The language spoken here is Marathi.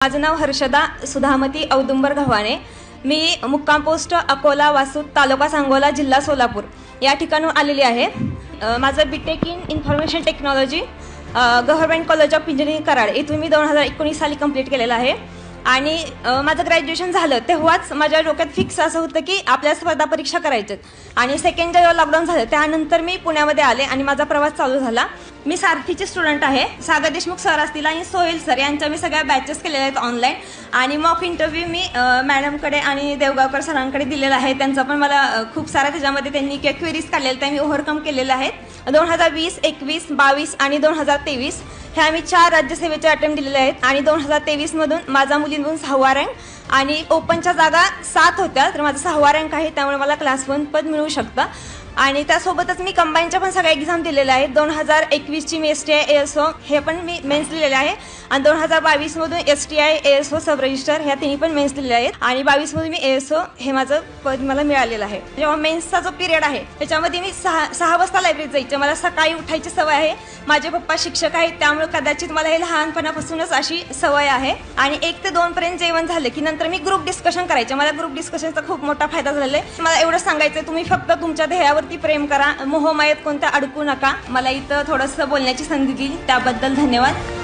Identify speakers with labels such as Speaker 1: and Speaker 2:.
Speaker 1: माझं नाव हर्षदा सुधामती औदुंबर गव्हाणे। मी मुक्काम पोस्ट अकोला वासूद तालुका सांगोला जिल्हा सोलापूर या ठिकाणून आलेली आहे। माझं B Tech in information technology government college of engineering Karad इथून मी 2019 साली कंप्लीट केलेलं आहे। आणि माझं ग्रॅज्युएशन झालं तेव्हाच माझ्या डोक्यात फिक्स असं होतं की आपल्या स्पर्धा परीक्षा करायच्यात। आणि सेकंड जेव्हा लॉकडाऊन झालं त्यानंतर मी पुण्यामध्ये आले आणि माझा प्रवास चालू झाला। मी सारथीचे स्टुडंट आहे। सागर देशमुख सर असतील आणि सोहेल सर यांच्या मी सगळ्या बॅचेस केलेल्या आहेत ऑनलाईन। आणि मॉक इंटरव्ह्यू मी मॅडमकडे आणि देवगावकर सरांकडे दिलेला आहे। त्यांचा पण मला खूप सारा त्याच्यामध्ये त्यांनी क्वेरीज काढलेल्या त्या मी ओव्हरकम केलेल्या आहेत। 2020, 21, 22 आणि 2023 हे आम्ही 4 राज्यसेवेचे अटेम्प्ट दिलेले आहेत। आणि 2023 मधून माझा मुलींमधून 6वा रँक आणि ओपनच्या जागा 7 होत्या तर माझा 6वा रँक आहे, त्यामुळे मला क्लास 1 पद मिळू शकतं। आणि त्यासोबतच मी कंबाईनच्या पण सगळ्या एक्झाम दिलेल्या आहेत। 2021 ची मी STI ASO हे पण मी मेन्स दिलेले आहे आणि 2022 मधून STI ASO सब रजिस्टर ह्या तिन्ही पण मेन्स दिलेले आहेत। आणि 22 मध्ये मी ASO हे माझं पद मला मिळालेलं आहे। जेव्हा मेन्सचा जो पिरियड आहे त्याच्यामध्ये मी 6 वाजता लायब्ररीत जायचे। मला सकाळी उठायची सवय आहे। माझे पप्पा शिक्षक आहेत त्यामुळे कदाचित मला हे लहानपणापासूनच अशी सवय आहे। आणि 1 ते 2 पर्यंत जेवण झालं की नंतर मी ग्रुप डिस्कशन करायचे। मला ग्रुप डिस्कशनचा खूप मोठा फायदा झालेला आहे। मला एवढं सांगायचं तुम्ही फक्त तुमच्या ध्येयावरती प्रेम करा, मोहमायेत कोणत्या अडकू नका। मला इथं थोडंसं बोलण्याची संधी दिली त्याबद्दल धन्यवाद।